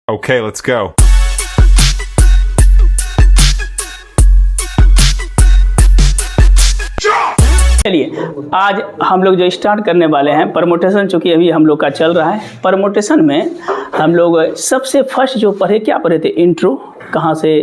Okay, let's go. चलिए आज हम लोग जो स्टार्ट करने वाले हैं परमोटेशन, चूँकि अभी हम लोग का चल रहा है। परमोटेशन में हम लोग सबसे फर्स्ट जो पढ़े क्या पढ़े थे, इंट्रो कहाँ से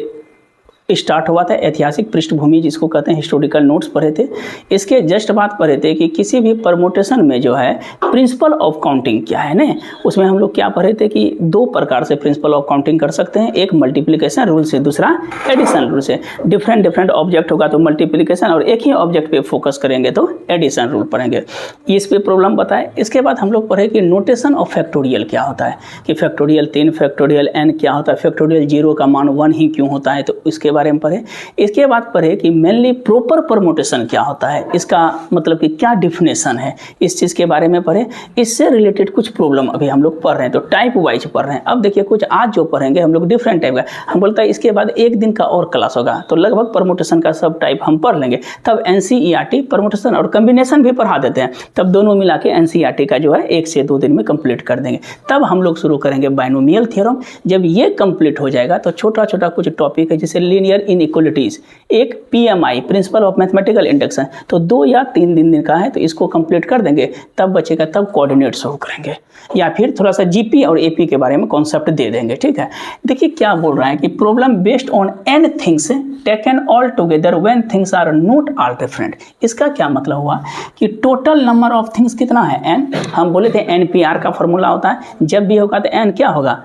स्टार्ट हुआ था, ऐतिहासिक पृष्ठभूमि जिसको कहते हैं हिस्टोरिकल नोट्स पढ़े थे। इसके जस्ट बात पढ़े थे कि किसी भी परमोटेशन में जो है प्रिंसिपल ऑफ काउंटिंग क्या है ना, उसमें हम लोग क्या पढ़े थे कि दो प्रकार से प्रिंसिपल ऑफ काउंटिंग कर सकते हैं, एक मल्टीप्लिकेशन रूल से, दूसरा एडिशन रूल से। डिफरेंट ऑब्जेक्ट होगा तो मल्टीप्लिकेशन, और एक ही ऑब्जेक्ट पे फोकस करेंगे तो एडिशन रूल पढ़ेंगे। इस पे प्रॉब्लम बताए। इसके बाद हम लोग पढ़े कि नोटेशन ऑफ फैक्टोरियल क्या होता है, कि फैक्टोरियल 3, फैक्टोरियल n क्या होता है, फैक्टोरियल 0 का मान 1 ही क्यों होता है, तो इसके बारे में पढ़े। इसके बाद पढ़े कि मेनली प्रॉपर परमोटेशन क्या होता है, इसका मतलब कि क्या डिफिनेशन है, इस चीज़ के बारे में पढ़े। इससे रिलेटेड कुछ प्रॉब्लम अभी हम लोग पढ़ रहे हैं, तो टाइप वाइज पढ़ रहे हैं। अब देखिए कुछ आज जो पढ़ेंगे हम लोग डिफरेंट टाइप का, हम बोलता है इसके बाद एक दिन का और क्लास होगा तो लगभग परमोटेशन का सब टाइप हम पढ़ लेंगे। तब NCERT परमोटेशन और कम्बिनेशन भी पढ़ा देते हैं, तब दोनों मिला के NCERT का जो है 1 से 2 दिन में कंप्लीट कर देंगे। तब हम लोग शुरू करेंगे बाइनोमियल थ्योरम। जब ये कंप्लीट हो जाएगा तो छोटा छोटा कुछ टॉपिक है जैसे लीनियर इनइक्वालिटीज, एक PMI principle of mathematical induction, तो 2 या 3 दिन का है तो इसको कंप्लीट कर देंगे। तब बचेगा तब कोऑर्डिनेट शुरू करेंगे, या फिर थोड़ा सा GP और AP के बारे में कॉन्सेप्ट दे देंगे। ठीक है, देखिए क्या बोल रहा है कि problem based on n things taken all together when things are not all different. इसका क्या मतलब हुआ कि टोटल नंबर ऑफ थिंग्स कितना है, n। हम बोले थे NPR का फॉर्मूला होता है, जब भी होगा तो n क्या होगा,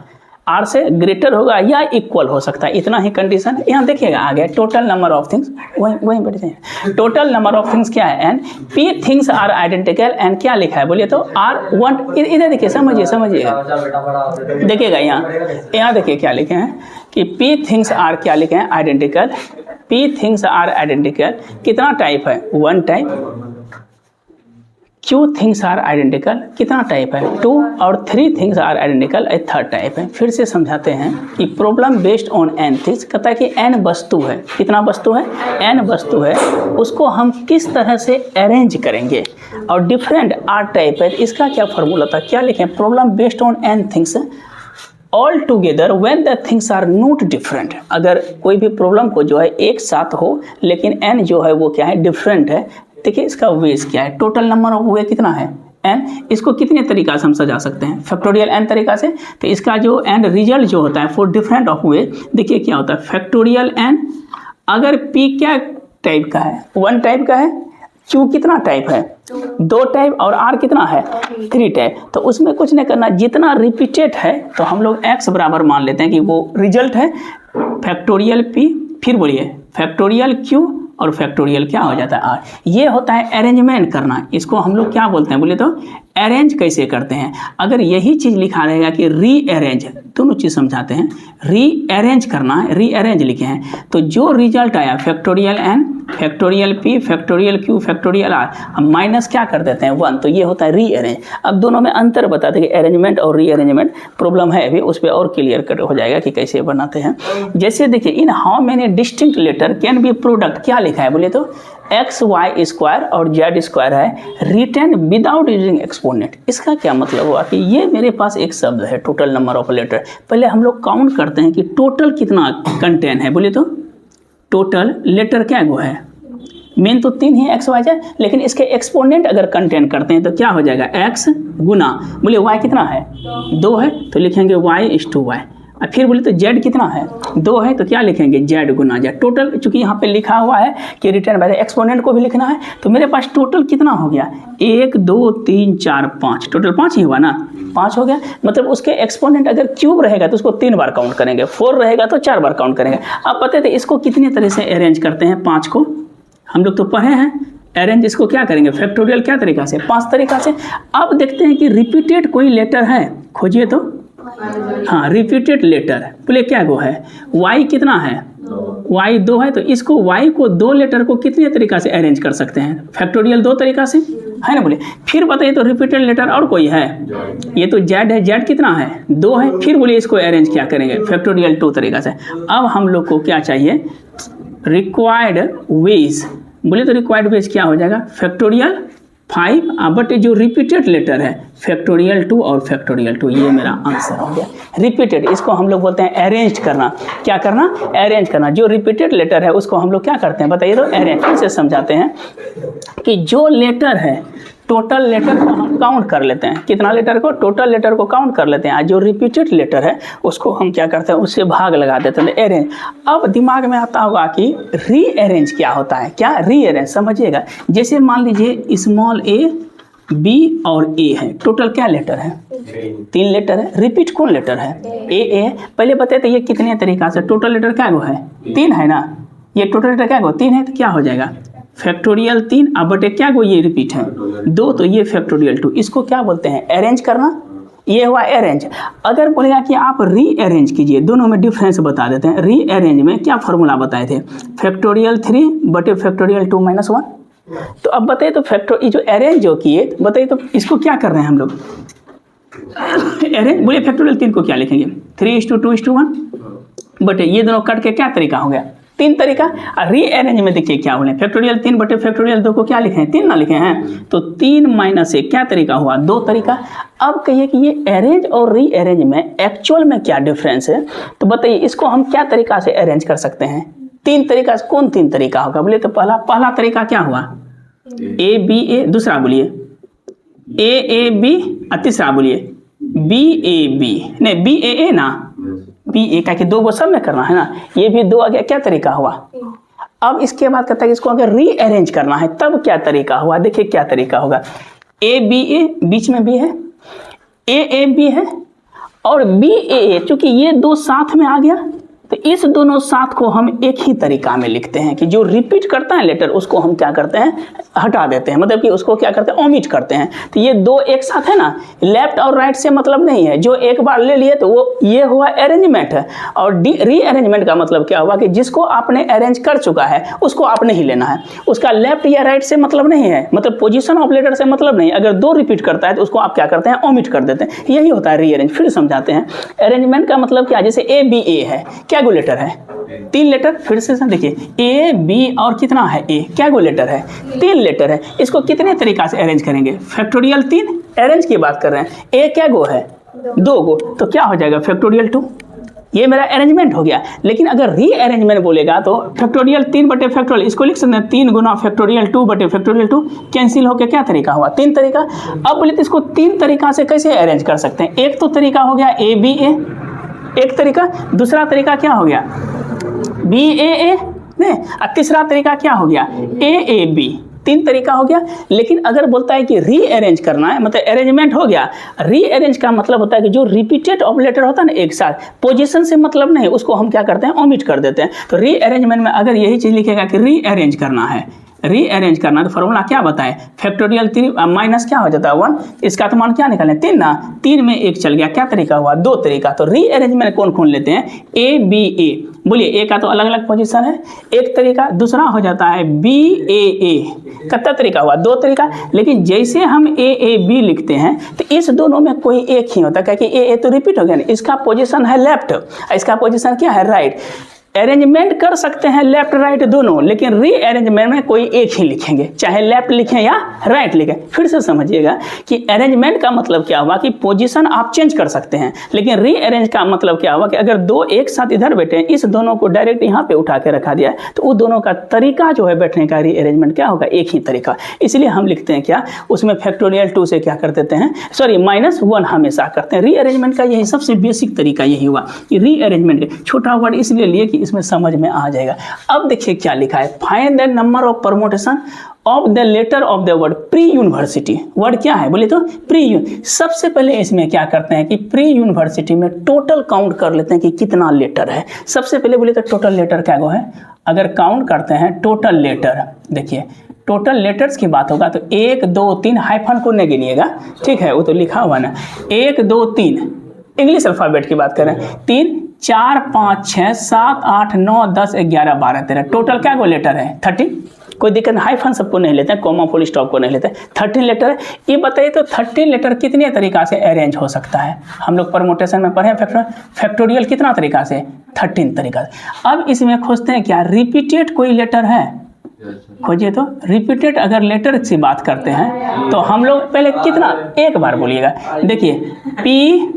R से ग्रेटर होगा या इक्वल हो सकता है, इतना ही कंडीशन। यहाँ देखिएगा आगे टोटल नंबर ऑफ थिंग्स, वहीं बैठ जाए। टोटल नंबर ऑफ थिंग्स क्या है n, P things are identical, n क्या लिखा है बोलिए तो R1। इधर देखिए, समझिएगा, देखिएगा यहाँ देखिए क्या लिखे हैं कि P थिंग्स आर क्या लिखे हैं, identical. P things are identical कितना टाइप है, 1 type. Q things are identical कितना टाइप है, 2। और 3 things are identical 3rd type है। फिर से समझाते हैं कि problem based on n things, कहता है कि n वस्तु है, कितना वस्तु है, n वस्तु है, उसको हम किस तरह से अरेंज करेंगे, और डिफरेंट r टाइप है, इसका क्या फॉर्मूला था, क्या लिखें, problem based on n things all together when the things are not different. अगर कोई भी प्रॉब्लम को जो है एक साथ हो लेकिन n जो है वो क्या है, डिफरेंट है। देखिए इसका वेज क्या है, टोटल नंबर ऑफ वे कितना है n। इसको कितने तरीका से हम सजा सकते हैं, फैक्टोरियल n तरीका से। तो इसका जो एंड रिजल्ट जो होता है फॉर डिफरेंट ऑफ वे, देखिए क्या होता है, फैक्टोरियल n। अगर p क्या टाइप का है, 1 टाइप का है, q कितना टाइप है, 2 टाइप, और r कितना है, 3 टाइप। तो उसमें कुछ नहीं करना, जितना रिपीटेड है तो हम लोग x बराबर मान लेते हैं कि वो रिजल्ट है फैक्टोरियल p, फिर बोलिए फैक्टोरियल q, और फैक्टोरियल क्या हो जाता है r। ये होता है अरेंजमेंट करना, इसको हम लोग क्या बोलते हैं बोले तो अरेंज कैसे करते हैं। अगर यही चीज़ लिखा रहेगा कि रीअरेंज, दोनों चीज़ समझाते हैं, रीअरेंज करना है, रीअरेंज लिखे हैं, तो जो रिजल्ट आया factorial n, factorial p, factorial q, factorial r, हम माइनस क्या कर देते हैं 1, तो ये होता है रीअरेंज। अब दोनों में अंतर बताते हैं कि अरेंजमेंट और रीअरेंजमेंट प्रॉब्लम है अभी, उस पर और क्लियर हो जाएगा कि कैसे बनाते हैं। जैसे देखिए in how many distinct letter can be product, क्या लिखा है बोले तो x y स्क्वायर और z स्क्वायर है, रिटन विदाउट यूजिंग एक्सपोनेंट। इसका क्या मतलब हुआ कि ये मेरे पास एक शब्द है टोटल नंबर ऑफ लेटर। पहले हम लोग काउंट करते हैं कि टोटल कितना कंटेन है, बोले तो टोटल लेटर क्या गो है, मेन तो 3 ही x y z, लेकिन इसके एक्सपोनेंट अगर कंटेन करते हैं तो क्या हो जाएगा, x गुना, बोले y कितना है, 2 है तो लिखेंगे y/y। और फिर बोले तो z कितना है, 2 है तो क्या लिखेंगे, z गुना z। टोटल चूंकि यहाँ पे लिखा हुआ है कि रिटर्न बाय एक्सपोनेंट को भी लिखना है, तो मेरे पास टोटल कितना हो गया, 1 2 3 4 5, टोटल 5 ही हुआ ना, 5 हो गया। मतलब उसके एक्सपोनेंट अगर क्यूब रहेगा तो उसको 3 बार काउंट करेंगे, 4 रहेगा तो 4 बार काउंट करेंगे। आप पता है इसको कितने तरह से अरेंज करते हैं, 5 को हम लोग तो पढ़े हैं। अरेंज इसको क्या करेंगे, फैक्टोरियल क्या तरीका से, 5 तरीका से। अब देखते हैं कि रिपीटेड कोई लेटर है, खोजिए तो, हाँ रिपीटेड लेटर, बोले क्या गो है, y कितना है, y 2 है, तो इसको y को 2 लेटर को कितने तरीका से अरेंज कर सकते हैं, फैक्टोरियल 2 तरीका से, है ना। बोले फिर बताइए तो रिपीटेड लेटर और कोई है, ये तो z है, z कितना है, 2 है, फिर बोले इसको अरेंज क्या करेंगे, फैक्टोरियल 2 तरीका से। अब हम लोग को क्या चाहिए, रिक्वायर्ड वेज, बोले तो रिक्वायर्ड वेज क्या हो जाएगा, फैक्टोरियल 5 बट जो रिपीटेड लेटर है फैक्टोरियल 2 और फैक्टोरियल 2, ये मेरा आंसर हो गया। रिपीटेड, इसको हम लोग बोलते हैं अरेंज करना। क्या करना? अरेंज करना। जो रिपीटेड लेटर है उसको हम लोग क्या करते हैं बताइए तो अरेंज। फिर से समझाते हैं कि जो लेटर है टोटल लेटर को हम काउंट कर लेते हैं। कितना लेटर को? टोटल लेटर को काउंट कर लेते हैं। जो रिपीटेड लेटर है उसको हम क्या करते हैं, उससे भाग लगा देते हैं, अरेंज। अब दिमाग में आता होगा कि रीअरेंज क्या होता है। क्या रीअरेंज? समझिएगा, जैसे मान लीजिए स्मॉल ए, बी और ए है। टोटल क्या लेटर है? 3 लेटर है। रिपीट कौन लेटर है? ए। पहले बताए तो ये कितने तरीका से टोटल लेटर क्या गो है? 3 है ना। ये टोटल लेटर क्या गो? 3 है। तो क्या हो जाएगा? फैक्टोरियल 3 बटे क्या गो ये रिपीट है 2, तो ये फैक्टोरियल 2। इसको क्या बोलते हैं? अरेंज करना। ये हुआ अरेंज। अगर बोलेगा कि आप रीअरेंज कीजिए, दोनों में डिफरेंस बता देते हैं। रीअरेंज में क्या फॉर्मूला बताए थे? फैक्टोरियल 3 बटे फैक्टोरियल 2 - 1। तो अब बताइए तो ये जो अरेंज जो किए, बताइए तो इसको क्या कर रहे हैं हम लोग? अरेंज बोलिए, फैक्टोरियल 3 को क्या लिखेंगे? 3:2:1 बटे ये दोनों कट के क्या तरीका हो गया? 3 तरीका। और रीअरेंज में देखिए क्या बोले, फैक्टोरियल 3 बटे फैक्टोरियल 2 को क्या लिखे हैं? 3 ना लिखे हैं, तो 3 - 1 क्या तरीका हुआ? 2 तरीका। अब कहिए कि ये अरेंज और रीअरेंज में एक्चुअल में क्या डिफरेंस है, तो बताइए इसको हम क्या तरीका से अरेंज कर सकते हैं? 3 तरीका से। कौन 3 तरीका होगा? बोले तो पहला तरीका क्या हुआ? A दूसरा बोलिए A और तीसरा बोलिए BAB, नहीं BAA ना, BA का कि 2 को सब में करना है ना। ये भी 2 आ गया। क्या तरीका हुआ? अब इसके बाद कहता है कि इसको अगर रीअरेंज करना है तब क्या तरीका हुआ? देखिए क्या तरीका होगा। ABA बीच में भी है, AAB है और BAA, चूंकि ये 2 साथ में आ गया तो इस दोनों साथ को हम एक ही तरीका में लिखते हैं कि जो रिपीट करता है लेटर उसको हम क्या करते हैं? हटा देते हैं। मतलब कि उसको क्या करते हैं? ओमिट करते हैं। तो ये 2 एक साथ है ना, लेफ्ट और राइट से मतलब नहीं है। जो एक बार ले लिए तो वो ये हुआ अरेंजमेंट है। और रीअरेंजमेंट का मतलब क्या हुआ कि जिसको आपने अरेंज कर चुका है उसको आपने ही लेना है। उसका लेफ्ट या राइट से मतलब नहीं है, मतलब पोजिशन ऑफ लेटर से मतलब नहीं। अगर 2 रिपीट करता है तो उसको आप क्या करते हैं? ओमिट कर देते हैं। यही होता है रीअरेंज। फिर समझाते हैं। अरेंजमेंट का मतलब क्या? जैसे ABA है, क्या गो लेटर है? 3 लेटर। फिर से देखिए A B और कितना है? A, क्या गो लेटर है? 3 लेटर है। इसको कितने तरीका से अरेंज करेंगे? फैक्टोरियल 3 अरेंज की बात कर रहे हैं। A क्या गो है? 2 गो, तो क्या हो जाएगा? फैक्टोरियल 2। ये मेरा अरेंजमेंट हो गया। लेकिन अगर रीअरेंजमेंट बोलेगा तो फैक्टोरियल 3 बटे फैक्टोरियल, इसको लिख सकते हैं 3 गुना फैक्टोरियल 2 बटे फैक्टोरियल 2। कैंसिल होकर क्या तरीका हुआ? 3 तरीका। अब बोले तो इसको 3 तरीका से कैसे अरेंज कर सकते हैं? एक तो तरीका हो गया ABA, एक तरीका। दूसरा तरीका क्या हो गया? BAA नहीं, और तीसरा तरीका क्या हो गया? AAB। 3 तरीका हो गया। लेकिन अगर बोलता है कि रीअरेंज करना है, मतलब अरेंजमेंट हो गया। रीअरेंज का मतलब होता है कि जो रिपीटेड ऑफ लेटर होता है ना एक साथ, पोजीशन से मतलब नहीं, उसको हम क्या करते हैं? ओमिट कर देते हैं। तो रीअरेंजमेंट में अगर यही चीज़ लिखेगा कि रीअरेंज करना है, रीअरेंज करना, तो फॉर्मूला क्या बताए? फैक्टोरियल 3 माइनस क्या हो जाता है? 1। इसका तो मान क्या निकालें? 3 ना। 3 में 1 चल गया। क्या तरीका हुआ? 2 तरीका। तो रीअरेंजमेंट कौन लेते हैं? ABA। बोलिए A का तो अलग अलग पोजीशन है, एक तरीका। दूसरा हो जाता है BAA। कितना तरीका हुआ? 2 तरीका। लेकिन जैसे हम AAB लिखते हैं तो इस दोनों में कोई एक ही होता है, क्योंकि AA तो रिपीट हो गया ना। इसका पोजीशन है लेफ्ट, इसका पोजीशन क्या है? राइट। अरेंजमेंट कर सकते हैं लेफ्ट राइट दोनों, लेकिन रीअरेंजमेंट में कोई एक ही लिखेंगे, चाहे लेफ्ट लिखें या राइट लिखें। फिर से समझिएगा कि अरेंजमेंट का मतलब क्या हुआ कि पोजीशन आप चेंज कर सकते हैं, लेकिन रीअरेंज का मतलब क्या हुआ कि अगर 2 एक साथ इधर बैठे हैं, इस दोनों को डायरेक्ट यहाँ पे उठा के रखा दिया है, तो वो दोनों का तरीका जो है बैठने का रीअरेंजमेंट क्या होगा? एक ही तरीका। इसलिए हम लिखते हैं क्या? उसमें फैक्टोरियल 2 से क्या कर देते हैं? सॉरी -1 हमेशा करते हैं। रीअरेंजमेंट का यही सबसे बेसिक तरीका यही हुआ कि रीअरेंजमेंट, छोटा वर्ड इसलिए लिए कि इसमें समझ में आ जाएगा। अब देखिए क्या लिखा है, find the number of permutation of the letter of the word pre university. Word क्या है बोले तो प्री। सबसे पहले इसमें क्या करते हैं कि प्री यूनिवर्सिटी में टोटल काउंट कर लेते हैं कि कितना लेटर है। सबसे पहले बोले तो टोटल लेटर क्या गो है, अगर काउंट करते हैं टोटल लेटर, देखिए टोटल लेटर्स की बात होगा तो 1 2 3 हाइफन को नहीं गिनिएगा, ठीक है, वो तो लिखा हुआ ना। 1 2 3 इंग्लिश अल्फ़ाबेट की बात करें, 3 4 5 6 7 8 9 10 11 12 13 टोटल क्या गो लेटर है? 30। कोई दिक्कत नहीं, हाइफन सबको नहीं लेते हैं, कॉमा फुल स्टॉप को नहीं लेते हैं। 13 लेटर है। ये बताइए तो 13 लेटर कितने तरीका से अरेंज हो सकता है? हम लोग परमुटेशन में पढ़े फैक्टोरियल कितना तरीका से? 13 तरीका से। अब इसमें खोजते हैं क्या रिपीटेड कोई लेटर है? खोजिए तो रिपीटेड अगर लेटर से बात करते हैं तो हम लोग पहले कितना, एक बार बोलिएगा, देखिए PREUN,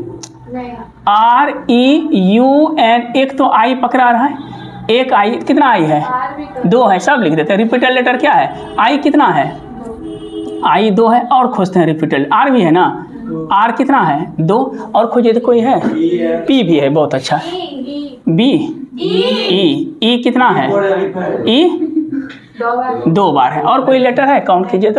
एक तो आई पकड़ा रहा है, एक आई, कितना आई है, 2 है, सब लिख देते हैं। रिपीटेड लेटर क्या है, आई कितना है, आई 2 है, और खोजते हैं रिपीटेड, आर भी है ना, आर कितना है 2, और खोजिए तो कोई है, पी भी है, बहुत अच्छा, बी, ई कितना है, ई 2 बार है, और कोई लेटर है, काउंट कीजिए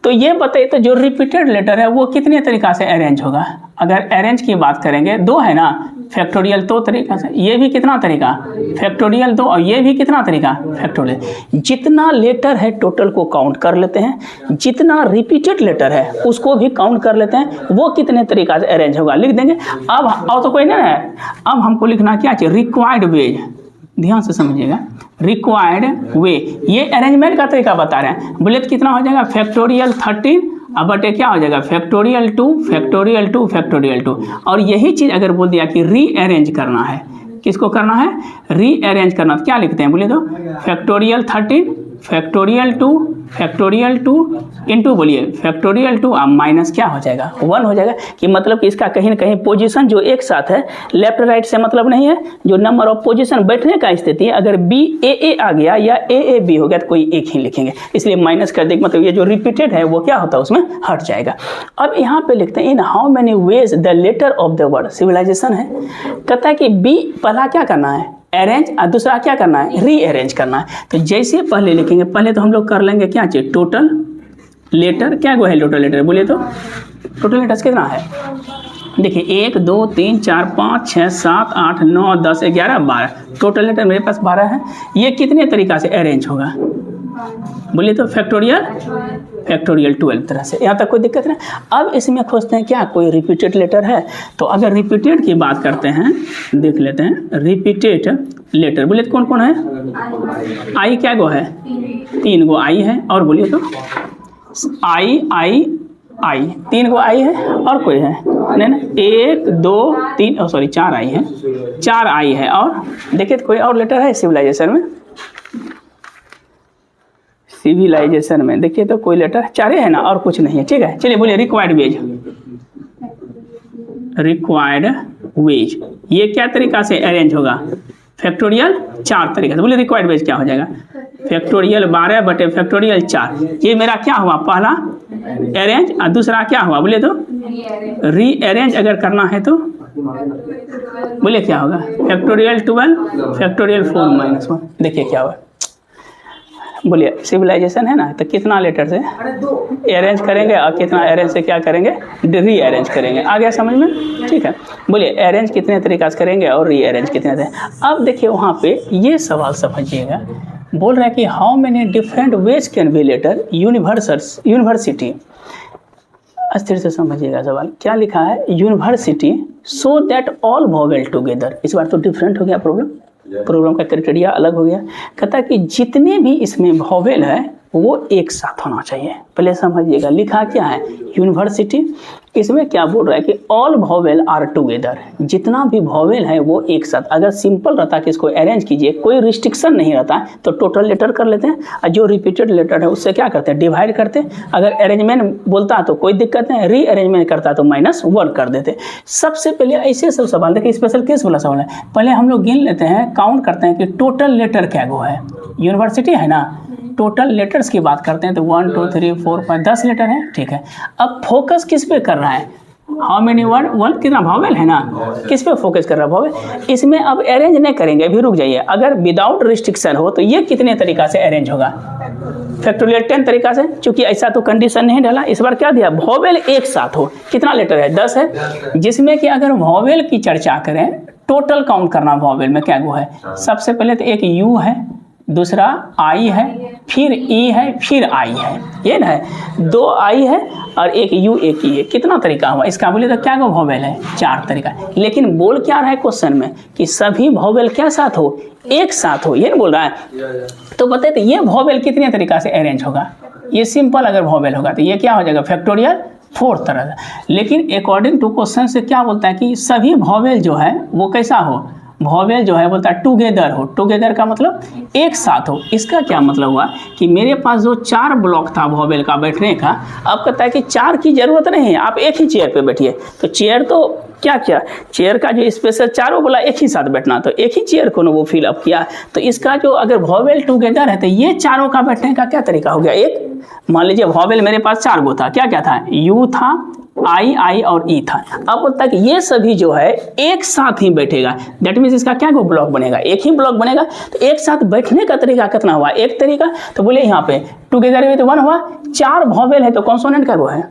तो ये बताइए तो जो रिपीटेड लेटर है वो कितने तरीका से अरेंज होगा। अगर अरेंज की बात करेंगे 2 है ना, फैक्टोरियल 2 तरीका से, ये भी कितना तरीका, फैक्टोरियल 2, और ये भी कितना तरीका, फैक्टोरियल। जितना लेटर है टोटल को काउंट कर लेते हैं, जितना रिपीटेड लेटर है उसको भी काउंट कर लेते हैं, वो कितने तरीका से अरेंज होगा लिख देंगे। अब और तो कोई नहीं है, अब हमको लिखना क्या चाहिए, रिक्वायर्ड वेज, ध्यान से समझिएगा, रिक्वायर्ड वे, ये अरेंजमेंट का तरीका बता रहे हैं। बोले तो कितना हो जाएगा, फैक्टोरियल 13 अब बटे क्या हो जाएगा, फैक्टोरियल 2 फैक्टोरियल 2 फैक्टोरियल 2। और यही चीज़ अगर बोल दिया कि रीअरेंज करना है, किसको करना है, रीअरेंज करना, तो क्या लिखते हैं बोलिए तो, फैक्टोरियल 13 फैक्टोरियल 2 फैक्टोरियल 2 इंटू, बोलिए फैक्टोरियल 2, अब माइनस क्या हो जाएगा, 1 हो जाएगा। कि मतलब कि इसका कहीं ना कहीं पोजीशन जो एक साथ है, लेफ्ट राइट से मतलब नहीं है, जो नंबर ऑफ पोजीशन बैठने का स्थिति है, अगर बी ए ए आ गया या ए ए बी हो गया तो कोई एक ही लिखेंगे, इसलिए माइनस कर देंगे, मतलब ये जो रिपीटेड है वो क्या होता है उसमें हट जाएगा। अब यहाँ पे लिखते हैं in how many ways the letter of the word, civilisation है, कहता है कि बी पहला क्या करना है, अरेंज, और दूसरा क्या करना है, रीअरेंज करना है। तो जैसे पहले लिखेंगे, पहले तो हम लोग कर लेंगे क्या चाहिए, टोटल लेटर, क्या गो है टोटल लेटर, बोलिए तो टोटल लेटर्स कितना है, देखिए 1 2 3 4 5 6 7 8 9 10 11 12, टोटल लेटर मेरे पास 12 है। ये कितने तरीका से अरेंज होगा, बोलिए तो फैक्टोरियल 12 तरह से, यहाँ तक कोई दिक्कत नहीं। अब इसमें खोजते हैं क्या, कोई रिपीटेड लेटर है, तो अगर रिपीटेड की बात करते हैं, देख लेते हैं रिपीटेड लेटर, बोलिए तो कौन कौन है, आई क्या गो है, 3 गो आई है, और बोलिए तो आई 3 गो आई है, और कोई है नहीं ना, 1 2 3 सॉरी 4 आई है, 4 आई है, और देखिए तो कोई और लेटर है सिविलाइजेशन में, सिविलाइजेशन में देखिए तो कोई लेटर 4 है ना, और कुछ नहीं है, ठीक है। चलिए बोलिए रिक्वायर्ड वेज, रिक्वायर्ड वेज ये क्या तरीका से अरेंज होगा, फैक्टोरियल 4 तरीका से, बोलिए रिक्वायर्ड वेज क्या हो जाएगा, फैक्टोरियल 12 बटे फैक्टोरियल 4, ये मेरा क्या हुआ, पहला अरेंज, और दूसरा क्या हुआ, बोलिए तो रीअरेंज अगर करना है तो बोलिए क्या होगा, फैक्टोरियल 12 फैक्टोरियल 4 - 1, देखिए क्या हुआ, बोलिए सिविलाइजेशन है ना, तो कितना लेटर से अरेंज करेंगे और कितना अरेंज से क्या करेंगे, रीअरेंज करेंगे, आ गया समझ में, ठीक है। बोलिए अरेंज कितने तरीका से करेंगे और रीअरेंज कितने से। अब देखिए वहाँ पे ये सवाल समझिएगा, बोल रहा है कि how many different ways can be letter university, अस्थिर से समझिएगा सवाल, क्या लिखा है, university so that all vowel together, इस बार तो डिफरेंट हो गया प्रॉब्लम का क्राइटेरिया अलग हो गया, कहता है कि जितने भी इसमें वॉवेल है वो एक साथ होना चाहिए। पहले समझिएगा लिखा क्या है, यूनिवर्सिटी, इसमें क्या बोल रहा है कि ऑल वॉवेल आर टुगेदर, जितना भी वॉवेल है वो एक साथ। अगर सिंपल रहता कि इसको अरेंज कीजिए, कोई रिस्ट्रिक्शन नहीं रहता, तो टोटल लेटर कर लेते हैं, और जो रिपीटेड लेटर है उससे क्या करते हैं, डिवाइड करते हैं। अगर अरेंजमेंट बोलता तो कोई दिक्कत नहीं, रीअरेंजमेंट करता तो -1 कर देते। सबसे पहले ऐसे सब सवाल देखिए, स्पेशल केस वाला सवाल है, पहले हम लोग गिन लेते हैं, काउंट करते हैं कि टोटल लेटर क्या गो है, यूनिवर्सिटी है ना, टोटल लेटर्स की बात करते हैं तो 1 2 3 4 5 10 लेटर है, ठीक है। अब फोकस किस पे कर रहा है, हाउ मेनी वर्ड कितना वॉवेल है ना, किस पे फोकस कर रहा है, वॉवेल। इसमें अब अरेंज नहीं करेंगे, अभी रुक जाइए। अगर विदाउट रिस्ट्रिक्शन हो तो ये कितने तरीका से अरेंज होगा, फैक्टोरियल 10 तरीका से, क्योंकि ऐसा तो कंडीशन नहीं डाला। इस बार क्या दिया, वॉवेल एक साथ हो, कितना लेटर है, 10 है, जिसमें कि अगर वॉवेल की चर्चा करें, टोटल काउंट करना वॉवेल में क्या गो है, सबसे पहले तो एक यू है, दूसरा आई है, फिर ई है, फिर आई है, ये ना है, 2 आई है और एक यू एक ई है, कितना तरीका हुआ इसका, बोले तो क्या को वॉवेल है, 4 तरीका। लेकिन बोल क्या रहा है क्वेश्चन में कि सभी वॉवेल क्या साथ हो, एक साथ हो, ये नहीं बोल रहा है। तो बताइए तो ये वॉवेल कितने तरीका से अरेंज होगा, ये सिंपल अगर वॉवेल होगा तो ये क्या हो जाएगा, फैक्टोरियल 4 तरह। लेकिन अकॉर्डिंग टू क्वेश्चन से क्या बोलता है कि सभी वॉवेल जो है वो कैसा हो, वॉवेल जो है बोलता है टुगेदर हो, टुगेदर का मतलब एक साथ हो। इसका क्या मतलब हुआ कि मेरे पास जो 4 ब्लॉक था वॉवेल का बैठने का, अब कहता है कि 4 की जरूरत नहीं है, आप एक ही चेयर पे बैठिए। तो चेयर तो क्या किया, चेयर का जो स्पेशल चारों बोला एक ही साथ बैठना, तो एक ही चेयर को ना वो फिलअप किया। तो इसका जो अगर वॉवेल टुगेदर है तो ये चारों का बैठने का क्या तरीका हो गया। एक मान लीजिए वॉवेल मेरे पास 4 गो था, क्या क्या था, यू था, आई और ई था। अब बोलता है कि ये सभी जो है एक साथ ही बैठेगा, दैट मीन्स इसका क्या ब्लॉक बनेगा, एक ही ब्लॉक बनेगा। तो एक साथ बैठने का तरीका कितना हुआ, एक तरीका। तो बोले यहाँ पे टुगेदर में तो 1 हुआ, 4 वॉवेल है तो कॉन्सोनेंट का वो है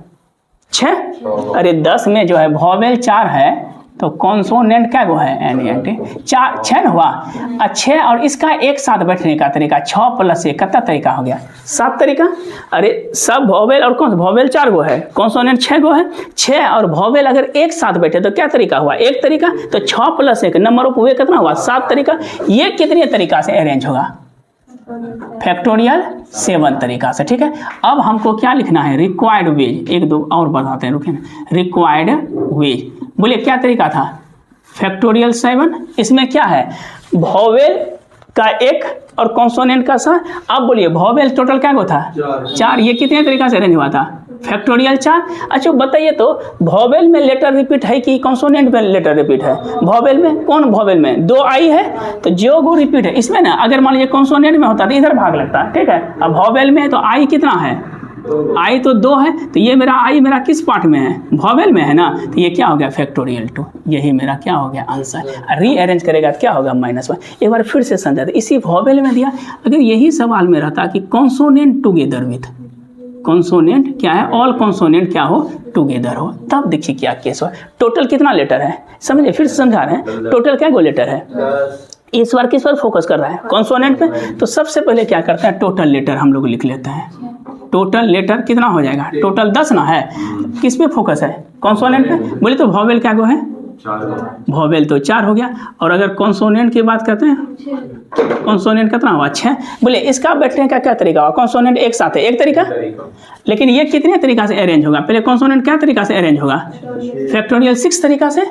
6। अरे 10 में जो है वॉवेल 4 है तो कॉन्सोनेंट क्या वो है, एन 6 हुआ। 6 और इसका एक साथ बैठने का तरीका 6 + 1 कितना तरीका हो गया, 7 तरीका। अरे सब वॉवेल और कौन वॉवेल 4 गो है, कॉन्सोनेंट 6 गो है, 6 और वॉवेल अगर एक साथ बैठे तो क्या तरीका हुआ, एक तरीका। तो 6 + 1 नंबर ऑफ हुए कितना हुआ, 7 तरीका। ये कितने तरीका से अरेंज होगा, फैक्टोरियल 7 तरीका से। ठीक है, अब हमको क्या लिखना है, रिक्वायर्ड वेज। 1-2 और बताते हैं, रुकिए ना। रिक्वायर्ड वेज बोले क्या तरीका था, फैक्टोरियल 7। इसमें क्या है, वॉवेल का 1 और कॉन्सोनेंट का 7। अब बोलिए वॉवेल टोटल क्या था, 4। ये कितने तरीका से अरेंज हुआ था, फैक्टोरियल 4। अच्छा बताइए तो वॉवेल में लेटर रिपीट है कि कॉन्सोनेंट में लेटर रिपीट है, वॉवेल में। कौन वॉवेल में 2 आई है तो जो गो रिपीट है इसमें ना, अगर मान लीजिए कॉन्सोनेंट में होता तो इधर भाग लगता है। ठीक है, अब वॉवेल में तो आई कितना है, आई तो 2 है, तो ये मेरा आई मेरा किस पार्ट में है, वॉवेल में है ना, तो ये क्या हो गया फैक्टोरियल 2। यही मेरा क्या हो गया आंसर। रीअरेंज करेगा तो क्या होगा -1। एक बार फिर से समझा, इसी वॉवेल में दिया। अगर यही सवाल में रहता कि कॉन्सोनेंट टुगेदर विथ, कॉन्सोनेंट क्या है, ऑल कॉन्सोनेंट क्या हो, टुगेदर हो, तब देखिए क्या केस हो। टोटल कितना लेटर है, समझिए फिर से समझा रहे हैं, टोटल क्या गो लेटर है। इस बार किस पर फोकस कर रहा है, कॉन्सोनेंट पे। तो सबसे पहले क्या करते हैं, टोटल लेटर हम लोग लिख लेते हैं। टोटल लेटर कितना हो जाएगा, टोटल 10 ना है, किस पे फोकस है, कॉन्सोनेंट पे। बोले तो वॉवेल क्या गो है, वॉवेल तो 4 हो गया। और अगर कॉन्सोनेंट की बात करते हैं, कॉन्सोनेंट कितना हुआ, 6। बोले इसका बैठने का क्या तरीका हुआ, कॉन्सोनेंट एक साथ है, एक तरीका। लेकिन ये कितने तरीका से अरेंज होगा, पहले कॉन्सोनेंट क्या तरीका से अरेंज होगा, फैक्टोरियल 6 तरीका से।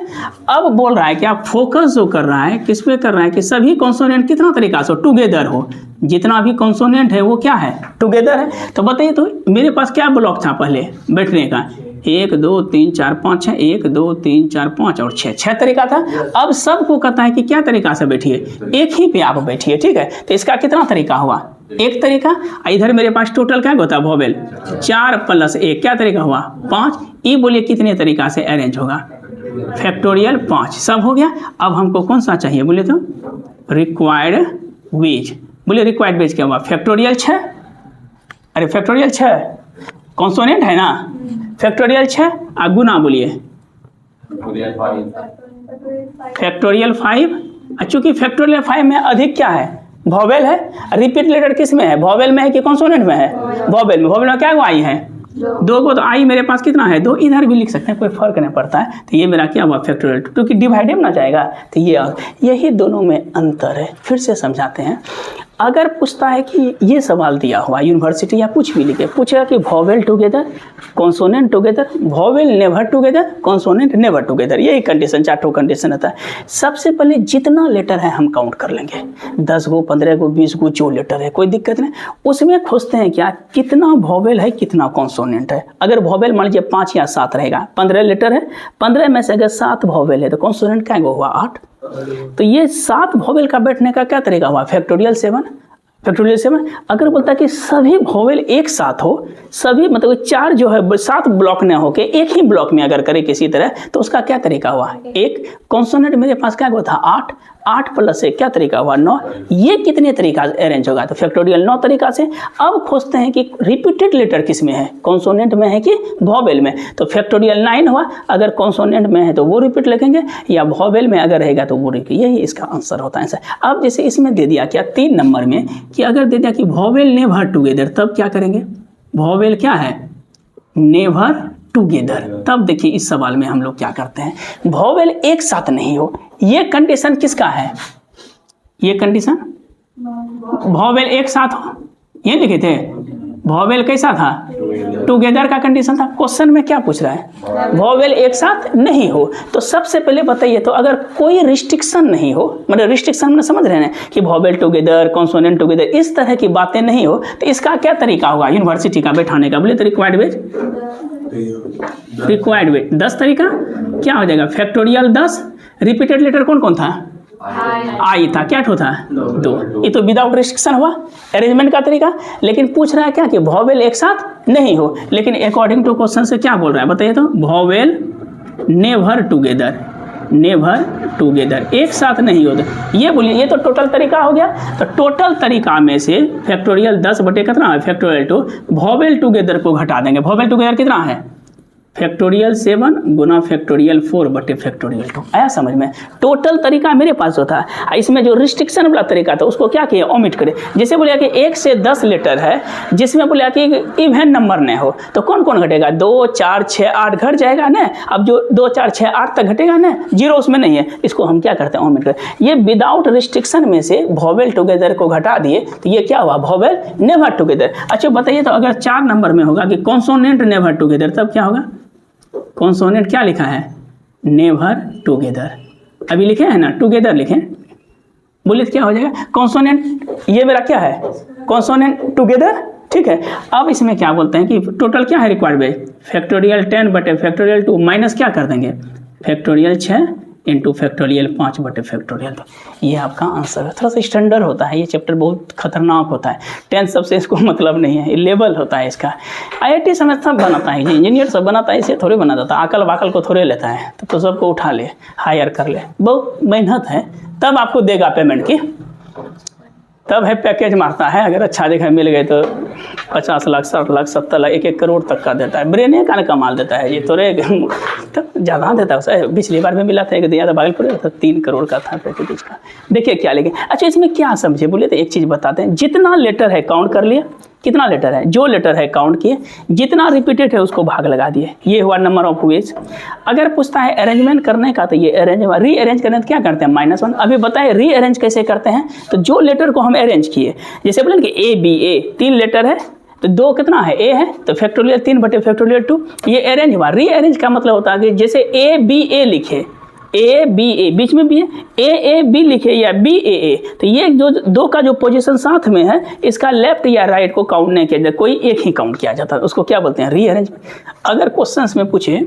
अब बोल रहा है कि आप फोकस जो कर रहा है किस पे कर रहा है, कि सभी कॉन्सोनेंट कितना तरीका से टुगेदर हो, जितना भी कॉन्सोनेंट है वो क्या है, टुगेदर है। तो बताइए तो मेरे पास क्या ब्लॉक था पहले बैठने का, 1 2 3 4 5 6, 1 2 3 4 5 और 6 तरीका था। अब सबको कहता है कि क्या तरीका से बैठिए, एक ही पे आप बैठिए। ठीक है, तो इसका कितना तरीका हुआ, एक तरीका। इधर मेरे पास टोटल क्या होता है, वॉवेल 4 + 1 क्या तरीका हुआ, 5। ये बोलिए कितने तरीका से अरेंज होगा, फैक्टोरियल 5। सब हो गया। अब हमको कौन सा चाहिए, बोले तो रिक्वायर्ड वेज। बोले रिक्वायर्ड वेज क्या हुआ, फैक्टोरियल 6। अरे फैक्टोरियल 6 कॉन्सोनेंट है ना, फैक्टोरियल 6 गुना बोलिए फैक्टोरियल 5। चूंकि फैक्टोरियल 5 में अधिक क्या है, वॉवेल है। रिपीट लेटर किस में है, वॉवेल में है कि कॉन्सोनेंट में है, वॉवेल में। वॉवेल में क्या आई है, 2 को। तो आई मेरे पास कितना है, 2। इधर भी लिख सकते हैं, कोई फर्क नहीं पड़ता है। तो ये मेरा क्या हुआ, फैक्टोरियल 2, क्योंकि डिवाइडेड ना जाएगा। तो ये यही दोनों में अंतर है। फिर से समझाते हैं। अगर पूछता है कि ये सवाल दिया हुआ यूनिवर्सिटी या कुछ भी लिखे, पूछेगा कि vowel together, consonant together, vowel never together, consonant never together, यही कंडीशन 4 कंडीशन आता है। सबसे पहले जितना लेटर है हम काउंट कर लेंगे, 10 गो 15 गो 20 गो जो लेटर है कोई दिक्कत नहीं। उसमें खोजते हैं क्या, कितना वॉवेल है कितना कॉन्सोनेंट है। अगर वॉवेल मान लीजिए 5 या 7 रहेगा, 15 लेटर है, 15 में से अगर 7 वॉवेल है तो कॉन्सोनेंट क्या हुआ, 8। तो ये 7 वॉवेल का बैठने का क्या तरीका हुआ, फैक्टोरियल 7। फैक्टोरियल 7 अगर बोलता है कि सभी वॉवेल एक साथ हो, सभी मतलब 4 जो है 7 ब्लॉक न होके एक ही ब्लॉक में अगर करे किसी तरह, तो उसका क्या तरीका हुआ, एक। कॉन्सोनेंट मेरे पास क्या हुआ था, 8 + 1 क्या तरीका हुआ, 9। ये कितने तरीका से अरेंज होगा, तो फैक्टोरियल 9 तरीका से। अब खोजते हैं कि रिपीटेड लेटर किस में है, कॉन्सोनेंट में है कि वॉवेल में। तो फैक्टोरियल 9 हुआ। अगर कॉन्सोनेंट में है तो वो रिपीट लिखेंगे, या वॉवेल में अगर रहेगा तो वो रिपीट। यही इसका आंसर होता है। अब जैसे इसमें दे दिया क्या 3 नंबर में, कि अगर दे दिया कि वॉवेल नेवर टुगेदर, तब क्या करेंगे, वॉवेल क्या है, नेवर टुगेदर। तब देखिए इस सवाल में हम लोग क्या करते हैं, वॉवेल एक साथ नहीं हो। ये कंडीशन किसका है, ये कंडीशन वॉवेल एक साथ हो, ये लिखे थे। वॉवेल कैसा था, टुगेदर का कंडीशन था। क्वेश्चन में क्या पूछ रहा है, वॉवेल एक साथ नहीं हो। तो सबसे पहले बताइए तो अगर कोई रिस्ट्रिक्शन नहीं हो, मतलब रिस्ट्रिक्शन में समझ रहे हैं कि वॉवेल टुगेदर, कॉन्सोनेंट टुगेदर, इस तरह की बातें नहीं हो तो इसका क्या तरीका होगा यूनिवर्सिटी का बैठाने का? बोले तो रिक्वायर्ड वेज, रिक्वायर्ड वेज 10 तरीका क्या हो जाएगा, फैक्टोरियल 10, रिपीटेड लेटर कौन कौन था, आई था, क्या ठो था, 2। ये तो विदाउट रिस्ट्रिक्शन हुआ अरेंजमेंट का तरीका। लेकिन पूछ रहा है क्या कि वॉवेल एक साथ नहीं हो, लेकिन अकॉर्डिंग टू क्वेश्चन से क्या बोल रहा है बताइए तो, vowel never together, never together, एक साथ नहीं होते। ये बोलिए, ये तो टोटल तरीका हो गया। तो टोटल तरीका में से फैक्टोरियल 10 बटे कितना है, फैक्टोरियल 2, वॉवेल टुगेदर को घटा देंगे। वॉवेल टुगेदर कितना है, फैक्टोरियल 7 गुना फैक्टोरियल 4 बटे फैक्टोरियल 2। आया समझ में? टोटल तरीका मेरे पास जो था, इसमें जो रिस्ट्रिक्शन वाला तरीका था उसको क्या किया, ओमिट करे। जैसे बोलिए कि 1 से 10 लेटर है जिसमें बोलिए कि इवन नंबर नहीं हो, तो कौन कौन घटेगा, 2 4 6 8 घट जाएगा ना। अब जो 2 4 6 8 तक घटेगा ना, 0 उसमें नहीं है, इसको हम क्या करते हैं, ओमिट करें। ये विदाउट रिस्ट्रिक्शन में से वॉवेल टुगेदर को घटा दिए तो ये क्या हुआ, वॉवेल नेवर टुगेदर। अच्छा बताइए तो अगर 4 नंबर में होगा कि कॉन्सोनेंट नेवर टुगेदर, तब क्या होगा, कॉन्सोनेंट क्या लिखा है, नेवर टुगेदर। अभी लिखे हैं ना, टुगेदर लिखें, बोलिए क्या हो जाएगा, कॉन्सोनेंट, ये मेरा क्या है, कॉन्सोनेंट टुगेदर, ठीक है। अब इसमें क्या बोलते हैं कि टोटल क्या है रिक्वायर्ड वेज, फैक्टोरियल 10 बटे फैक्टोरियल 2 माइनस क्या कर देंगे, फैक्टोरियल 6 इंटू फैक्टोरियल 5 बटे फैक्टोरियल 2। ये आपका आंसर है। थोड़ा सा स्टैंडर्ड होता है ये चैप्टर, बहुत खतरनाक होता है। 10 सबसे इसको मतलब नहीं है, लेवल होता है इसका। IIT समझ सब बनाता है, इंजीनियर सब बनाता है, इसे थोड़े बना देता है, अकल वाकल को थोड़े लेता है। तो सबको उठा ले, हायर कर ले, बहुत मेहनत है, तब आपको देगा पेमेंट की, तब है पैकेज मारता है। अगर अच्छा जगह मिल गए तो 50 लाख 60 लाख 70 लाख 1-1 करोड़ तक का देता है। ब्रेन का कमाल देता है ये, थोड़े तब ज़्यादा देता है उसे। पिछली बार में मिला था एक दिया था भागलपुर, तो 3 करोड़ का था पैकेज उसका। देखिए क्या लेंगे। अच्छा इसमें क्या समझे बोले तो एक चीज़ बताते हैं, जितना लेटर है काउंट कर लिया, कितना लेटर है, जो लेटर है काउंट किए, जितना रिपीटेड है उसको भाग लगा दिए, ये हुआ नंबर ऑफ वेज। अगर पूछता है अरेंजमेंट करने का तो ये अरेंज, रीअरेंज करने तो क्या करते हैं, -1। अभी बताए रीअरेंज कैसे करते हैं, तो जो लेटर को हम अरेंज किए, जैसे बोले कि A 3 लेटर है तो 2 कितना है, A है, तो फैक्टोरियल 3 बटे फैक्टोरियल 2, ये अरेंज हुआ। रीअरेंज का मतलब होता है कि जैसे A लिखे, A बीच में भी है, A लिखे या BAA, तो ये जो 2 का जो पोजीशन साथ में है, इसका लेफ्ट या राइट को काउंट नहीं किया जाता, कोई एक ही काउंट किया जाता है, उसको क्या बोलते हैं, रीअरेंजमेंट। अगर क्वेश्चंस में पूछे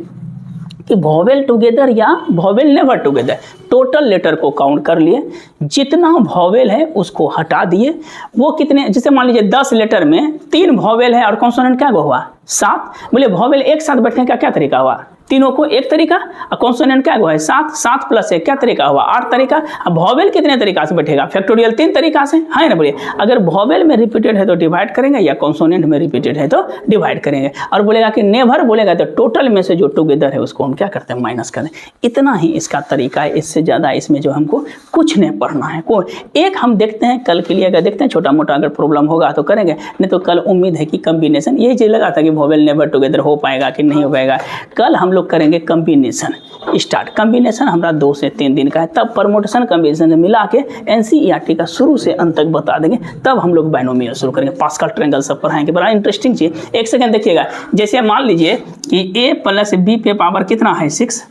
कि वॉवेल टुगेदर या vowel never together, total letter को काउंट कर लिए, जितना वॉवेल है उसको हटा दिए, वो कितने, जैसे मान लीजिए 10 लेटर में 3 वॉवेल है और कॉन्सोनेंट क्या हुआ, 7। बोले वॉवेल एक साथ बैठने का क्या तरीका हुआ, तीनों को एक तरीका, और कॉन्सोनेंट क्या हुआ है 7 प्लस 1 क्या तरीका हुआ, 8 तरीका। अब वॉवेल कितने तरीका से बैठेगा, फैक्टोरियल 3 तरीका से, है ना। बोलिए अगर वॉवेल में रिपीटेड है तो डिवाइड करेंगे, या कॉन्सोनेंट में रिपीटेड है तो डिवाइड करेंगे। और बोलेगा कि नेवर बोलेगा तो टोटल में से जो टुगेदर है उसको हम क्या करते हैं, माइनस करें। इतना ही इसका तरीका है, इससे ज़्यादा इसमें जो हमको कुछ नहीं पढ़ना है। कोई एक हम देखते हैं कल के लिए, अगर देखते हैं छोटा मोटा अगर प्रॉब्लम होगा तो करेंगे, नहीं तो कल उम्मीद है कि कम्बिनेशन, यही चीज़ लगा था कि वॉवेल नेवर टुगेदर हो पाएगा कि नहीं हो पाएगा। कल हम लोग करेंगे कम्बिनेशन स्टार्ट। कम्बिनेशन हमारा 2 से 3 दिन का है, तब परमोटेशन कम्बिनेशन मिला के NCERT का शुरू से अंत तक बता देंगे, तब हम लोग बाइनोमियल शुरू करेंगे। पास्कल ट्रायंगल सब पढ़ाएंगे, बड़ा इंटरेस्टिंग चीज़। एक सेकंड देखिएगा, जैसे मान लीजिए कि A + B पे पावर कितना है 6,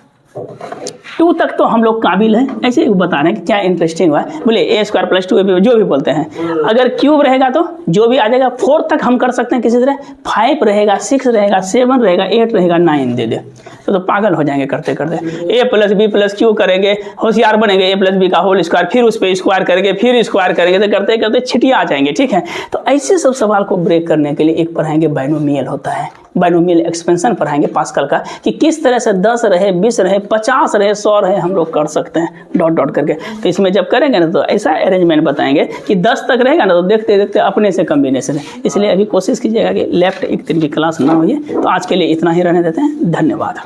2 तक तो हम लोग काबिल हैं, ऐसे ही बता रहे हैं कि क्या इंटरेस्टिंग हुआ है। बोले A² + 2AB जो भी बोलते हैं, अगर क्यूब रहेगा तो जो भी आ जाएगा, 4 तक हम कर सकते हैं किसी तरह, 5 रहेगा, 6 रहेगा, 7 रहेगा, 8 रहेगा, 9 दे दे तो पागल हो जाएंगे करते करते। A + B + Q करेंगे, होशियार बनेंगे, A + B का होल स्क्वायर, फिर उस पर स्क्वायर करेंगे, फिर स्क्वायर करेंगे, तो करते करते छिटिया आ जाएंगे, ठीक है। तो ऐसे सब सवाल को ब्रेक करने के लिए एक पढ़ाएंगे बाइनोमियल होता है, बाइनोमियल एक्सपेंशन पढ़ाएंगे पास्कल का, कि किस तरह से 10 रहे, 20 रहे, 50 रहे, 100 रहे, हम लोग कर सकते हैं डॉट डॉट करके। तो इसमें जब करेंगे ना तो ऐसा अरेंजमेंट बताएंगे कि 10 तक रहेगा ना तो देखते देखते अपने से कम्बिनेशन है। इसलिए अभी कोशिश कीजिएगा कि लेफ्ट एक दिन की क्लास ना होइए। तो आज के लिए इतना ही रहने देते हैं, धन्यवाद।